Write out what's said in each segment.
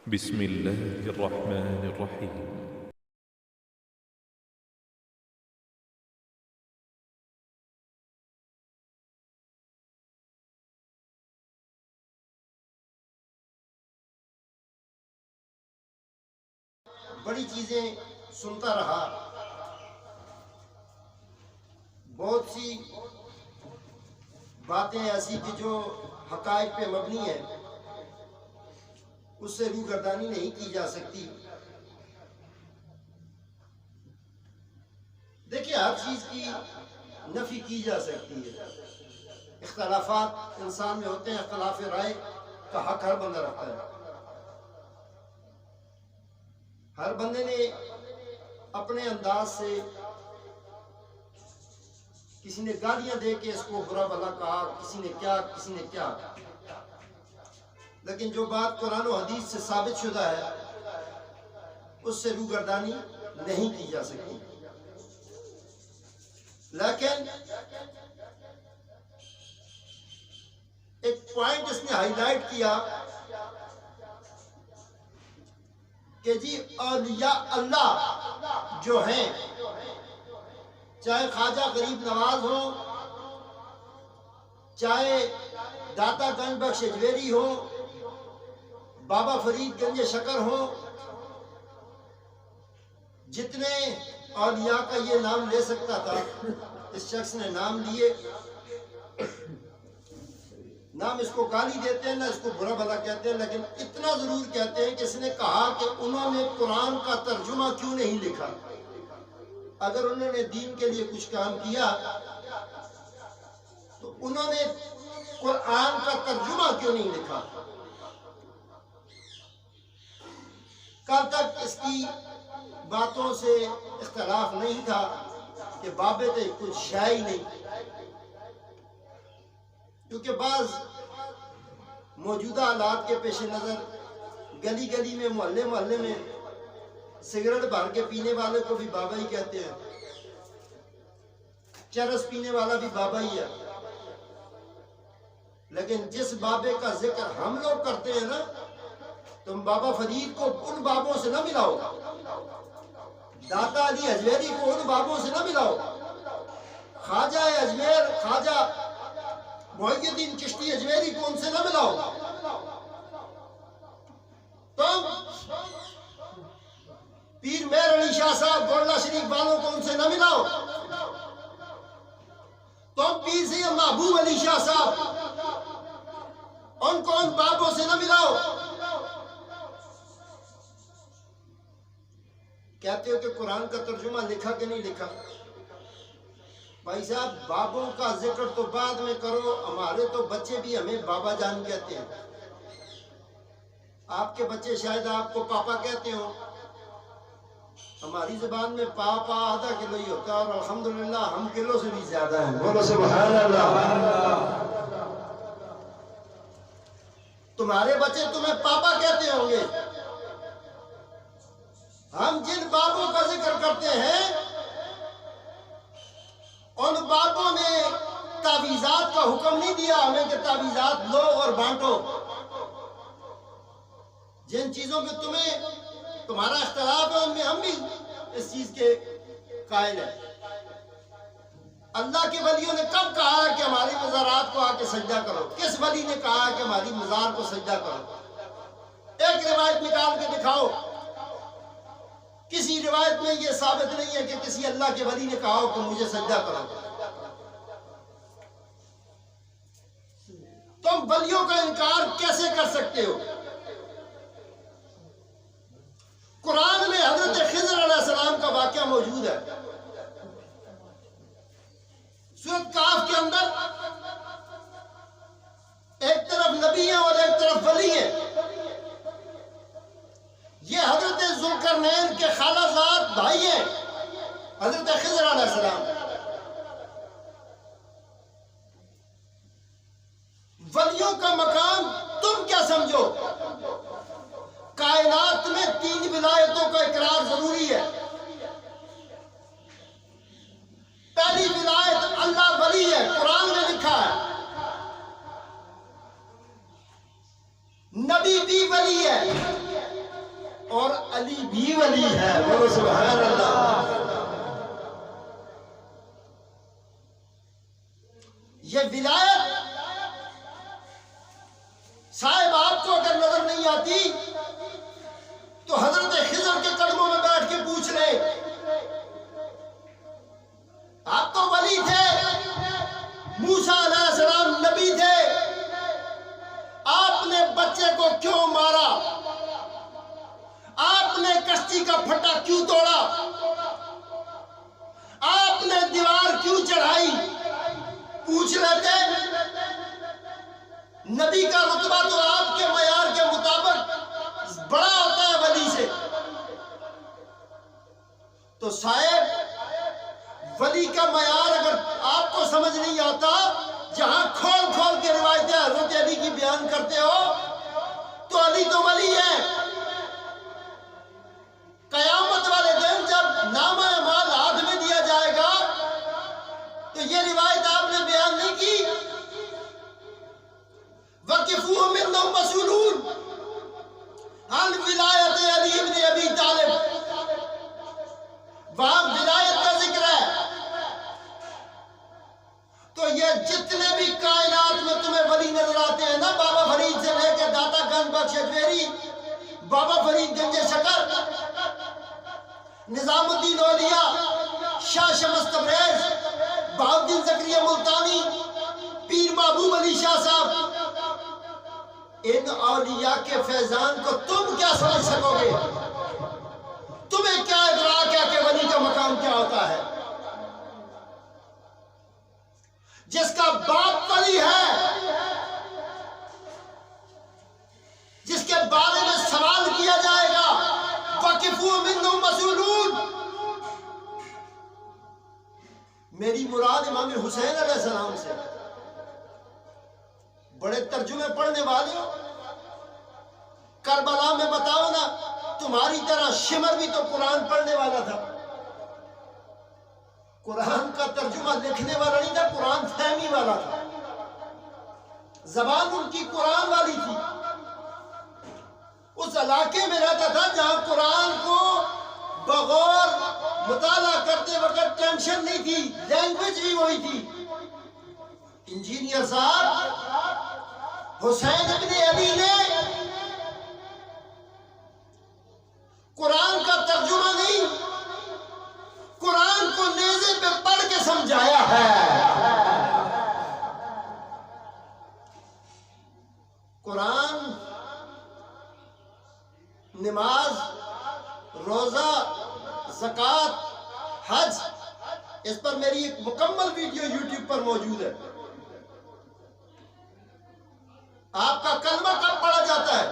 بسم الله الرحمن الرحيم. بڑی چیزیں سنتا رہا، بہت سی باتیں ایسی کہ جو حقائق پہ مبنی ہے، اس سے روگردانی نہیں کی جا سکتی۔ دیکھیں، ہر چیز کی نفی کی جا سکتی ہے۔ اختلافات انسان میں ہوتے ہیں، اختلاف رائے کا حق ہر بندہ رکھتا ہے۔ ہر بندے نے اپنے انداز سے، کسی نے گالیاں دے کے اس کو برا بھلا کہا، کسی نے کیا، لیکن جو بات قرآن و حدیث سے ثابت شدہ ہے اس سے روگردانی نہیں کی جا سکتی۔ لیکن ایک پوائنٹ اس نے ہائی لائٹ کیا کہ جی اولیاء اللہ جو ہیں، چاہے خواجہ غریب نواز ہو، چاہے داتا گنج بخش اجویری ہو، بابا فرید گنج شکر ہو، جتنے اولیاء کا یہ نام لے سکتا تھا اس شخص نے نام لیے۔ نام اس کو گالی دیتے ہیں، نہ اس کو برا بھلا کہتے ہیں، لیکن اتنا ضرور کہتے ہیں کہ اس نے کہا کہ انہوں نے قرآن کا ترجمہ کیوں نہیں لکھا؟ اگر انہوں نے دین کے لیے کچھ کام کیا تو انہوں نے قرآن کا ترجمہ کیوں نہیں لکھا؟ کل تک اس کی باتوں سے اختلاف نہیں تھا کہ بابے تھے کچھ شاعری نہیں، کیونکہ بعض موجودہ حالات کے پیش نظر گلی گلی میں، محلے محلے میں سگریٹ بھر کے پینے والے کو بھی بابا ہی کہتے ہیں، چرس پینے والا بھی بابا ہی ہے۔ لیکن جس بابے کا ذکر ہم لوگ کرتے ہیں نا، تم بابا فرید کو ان بابوں سے نہ ملاؤ، داتا علی اجمیری کو ان بابوں سے نہ ملاؤ، خواجہ اجمیر، خواجہ محی الدین چشتی اجمیری کو ان سے نہ ملاؤ، تم پیر مہر علی شاہ صاحب گولڈا شریف والوں کو ان سے نہ ملاؤ، تم پیر سید محبوب علی شاہ صاحب ان کو ان بابوں سے نہ ملاؤ۔ کہتے ہو کہ قرآن کا ترجمہ لکھا کہ نہیں لکھا؟ بھائی صاحب، بابوں کا ذکر تو بعد میں کرو، ہمارے تو بچے بھی ہمیں بابا جان کہتے ہیں، آپ کے بچے شاید آپ کو پاپا کہتے ہو۔ ہماری زبان میں پاپا آدھا کلو ہی ہوتا ہے، اور الحمدللہ ہم کلو سے بھی زیادہ ہیں، بولو سبحان اللہ۔ تمہارے بچے تمہیں پاپا کہتے ہوں گے۔ ہم جن بابوں کا ذکر کرتے ہیں ان بابوں نے تعویذات کا حکم نہیں دیا ہمیں کہ تعویذات لو اور بانٹو۔ جن چیزوں پہ تمہارا اختلاف ہے ان میں ہم بھی اس چیز کے قائل ہیں۔ اللہ کے ولیوں نے کب کہا کہ ہماری مزارات کو آ کے سجدہ کرو؟ کس ولی نے کہا کہ ہماری مزار کو سجدہ کرو؟ ایک روایت نکال کے دکھاؤ۔ کسی روایت میں یہ ثابت نہیں ہے کہ کسی اللہ کے ولی نے کہا ہو کہ مجھے سجدہ کرو۔ تم ولیوں کا انکار کیسے کر سکتے ہو؟ قرآن میں حضرت خضر علیہ السلام کا واقعہ موجود ہے۔ سورۃ کہف کے اندر ایک طرف نبی ہیں اور ایک طرف ولی ہیں۔ یہ حضرت ذوالقرنین کے خالہ زاد بھائی ہیں، حضرت خضر علیہ السلام۔ ولیوں کا مقام تم کیا سمجھو؟ کائنات میں 3 ولایتوں کا اقرار ضروری ہے۔ پہلی ولایت اللہ ولی ہے، قرآن میں لکھا ہے۔ نبی بھی ولی ہے، اور علی بھی ولی ہے. بولو سبحان اللہ. یہ ولایت صاحب آپ کو اگر نظر نہیں آتی تو حضرت خضر کے قدموں میں بیٹھ کے پوچھ لے. آپ تو ولی تھے, موسیٰ علیہ السلام نبی تھے, آپ نے بچے کو کیوں مارا؟ آپ نے کشتی کا پھٹا کیوں توڑا؟ آپ نے دیوار کیوں چڑھائی؟ پوچھ لیتے. نبی کا رتبہ تو آپ کے معیار کے مطابق بڑا ہوتا ہے ولی سے. تو صاحب ولی کا معیار اگر آپ کو سمجھ نہیں آتا, جہاں کھول کھول کے روایتیں حضرت علی کی بیان کرتے ہو, تو علی تو ولی ہے. قیامت والے دن جب نامہ اعمال ہاتھ میں دیا جائے گا تو یہ روایت آپ نے بیان نہیں کی, وَقِفُوهُمْ إِنَّهُمْ مَسْئُولُونَ عن ولایت علی ابن ابی طالب. وہاں ولایت کا ذکر ہے. تو یہ جتنے بھی کائنات میں تمہیں ولی نظر آتے ہیں نا, بابا فرید سے لے کے داتا گنج بخش اجمیری, بابا فرید گنج شکر, نظام الدین اولیاء, شاہ شمس تبریز, بہاؤالدین زکریا ملتانی, پیر محبوب علی شاہ صاحب, ان اولیاء کے فیضان کو تم کیا سمجھ سکو گے؟ تمہیں کیا ادراک ہے کہ ولی کا مقام کیا ہوتا ہے؟ جس کا باپ ولی ہے, جس کے بارے میں سوال کیا جائے گا, وَقِفُوهُمْ إِنَّهُمْ مَسْئُولُونَ. میری مراد امام حسین علیہ السلام سے. بڑے ترجمے پڑھنے والے ہو, کربلا میں بتاؤ نا, تمہاری طرح شمر بھی تو قرآن پڑھنے والا تھا. قرآن کا ترجمہ لکھنے والا نہیں تھا, قرآن فہمی والا تھا. زبان ان کی قرآن والی تھی. اس علاقے میں رہتا تھا جہاں قرآن کو بغور مطالعہ کرتے وقت ٹینشن نہیں تھی, لینگویج بھی وہی تھی. انجینئر صاحب حسین ابن علی نے قرآن کا ترجمہ نہیں, قرآن کو نیزے پہ پڑھ کے سمجھایا ہے. قرآن, نماز, روزہ, زکوٰۃ, حج, اس پر میری ایک مکمل ویڈیو یوٹیوب پر موجود ہے. آپ کا کلمہ کب پڑھا جاتا ہے؟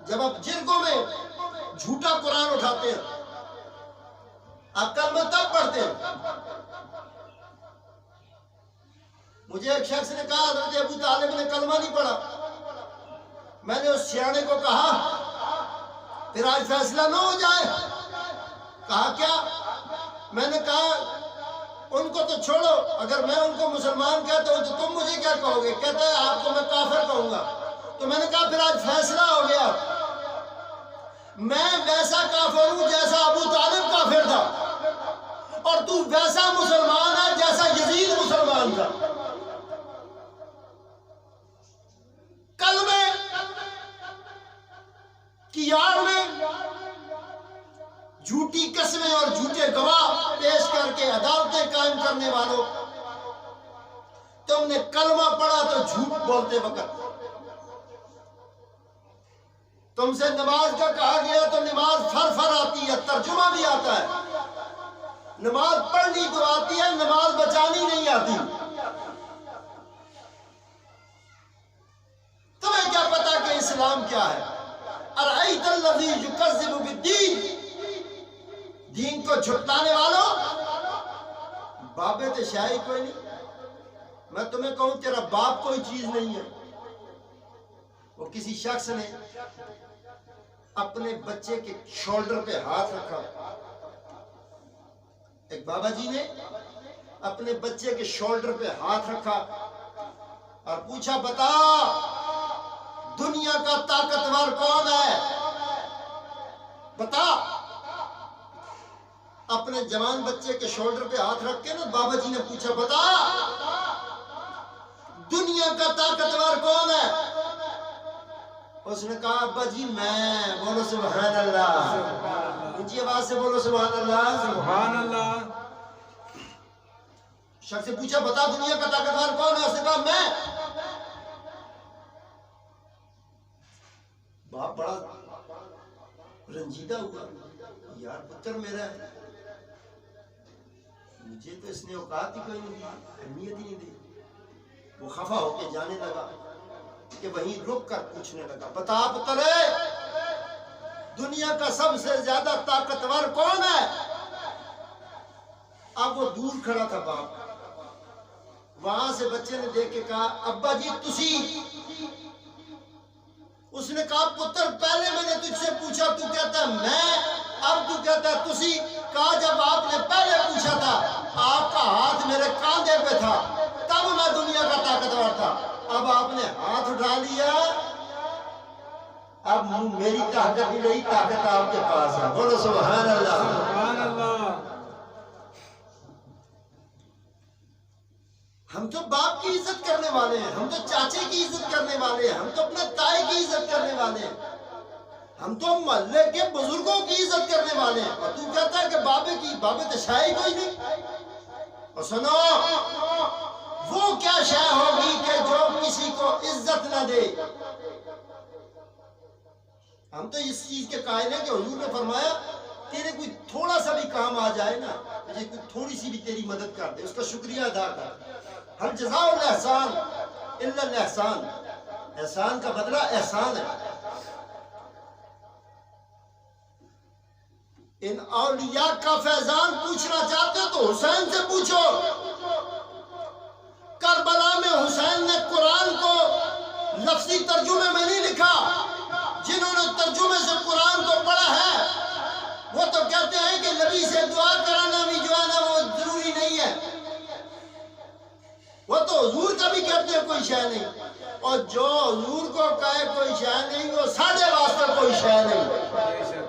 جب آپ جرگوں میں جھوٹا قرآن اٹھاتے ہیں. آپ کلمہ تب پڑھتے ہیں. مجھے ایک شخص نے کہا حضرت ابو طالب نے کلمہ نہیں پڑھا. میں نے اس سیانے کو کہا پھر آج فیصلہ نہ ہو جائے. کہا کیا؟ میں نے کہا ان کو تو چھوڑو, اگر میں ان کو مسلمان کہتا ہوں تو تم مجھے کیا کہو گے؟ کہتا ہے آپ کو میں کافر کہوں گا. تو میں نے کہا پھر آج فیصلہ ہو گیا, میں ویسا کافر ہوں جیسا ابو طالب کافر تھا, اور تو ویسا مسلمان ہے جیسا یزید مسلمان تھا. کلمے کی آڑ میں جھوٹی قسمیں اور جھوٹے گواہ پیش کر کے عدالتیں قائم کرنے والوں, تم نے کلمہ پڑھا تو جھوٹ بولتے وقت. تم سے نماز کا کہا گیا تو نماز فر فر آتی ہے, ترجمہ بھی آتا ہے. نماز پڑھنی تو آتی ہے, نماز بچانی نہیں آتی. تمہیں کیا پتا کہ اسلام کیا ہے؟ ارأیت الذی یکذب بالدین, دین کو جھٹلانے والوں, بابے تے شاہی کوئی نہیں. میں تمہیں کہوں تیرا باپ کوئی چیز نہیں ہے. وہ کسی شخص نے اپنے بچے کے شولڈر پہ ہاتھ رکھا. ایک بابا جی نے اپنے بچے کے شولڈر پہ ہاتھ رکھا اور پوچھا, بتا دنیا کا طاقتور کون ہے؟ بتا. اپنے جوان بچے کے شولڈر پہ ہاتھ رکھ کے نا بابا جی نے پوچھا بتا دنیا کا طاقتور کون ہے؟ اس نے کہا ابا جی میں. بولو سبحان اللہ. اونچی آواز سے بولو سبحان اللہ. سبحان اللہ. شخص سے پوچھا بتا دنیا کا طاقتور کون ہے؟ اس نے کہا میں. باپ بڑا رنجیدہ ہوا. یار پتر میرا ہے, مجھے تو اس نے اوقات ہی کوئی نہیں دی, اہمیت ہی نہیں دی. وہ خفا ہو کے جانے لگا کہ وہیں رک کر پوچھنے لگا بتا پتر دنیا کا سب سے زیادہ طاقتور کون ہے؟ اب وہ دور کھڑا تھا باپ. وہاں سے بچے نے دیکھ کے کہا ابا جی تسی. اس نے کہا پتر پہلے میں نے تجھ سے پوچھا تو کہتا ہے میں, اب تو کہتا ہے تسی. کہا جب آپ نے پہلے پوچھا تھا آپ کا ہاتھ میرے کاندھے پہ تھا تب میں دنیا کا طاقتور تھا. اب آپ نے ہاتھ اٹھا لیا, اب میری طاقت نہیں رہی, طاقت آپ کے پاس ہے. بولو سبحان اللہ. سبحان اللہ. ہم تو باپ کی عزت کرنے والے ہیں, ہم تو چاچے کی عزت کرنے والے ہیں, ہم تو اپنے تائی کی عزت کرنے والے ہیں, ہم تو محلے کے بزرگوں کی عزت کرنے والے ہیں. اور تو کہتا ہے کہ بابے تو شاہی کوئی نہیں. اور سنو وہ کیا شے ہوگی کہ جو کسی کو عزت نہ دے. ہم تو اس چیز کے قائل ہیں کہ حضور نے فرمایا تیرے کوئی تھوڑا سا بھی کام آ جائے نا, مجھے کوئی تھوڑی سی بھی تیری مدد کر دے, اس کا شکریہ ادا کر. ہر جزاء الاحسان الا الاحسان. احسان کا بدلہ احسان ہے. ان اولیاء کا فیضان پوچھنا چاہتے ہو تو حسین سے پوچھو. کربلا میں حسین نے قرآن کو لفظی ترجمے میں نہیں لکھا. جنہوں نے ترجمے سے قرآن کو پڑھا ہے وہ تو کہتے ہیں کہ نبی سے دعا کرانا بھی جو ہے نا وہ ضروری نہیں ہے. وہ تو حضور کا بھی کہتے ہیں کوئی شے نہیں, اور جو حضور کو کہے کوئی شے نہیں وہ ساڑھے واسطے کوئی شے نہیں.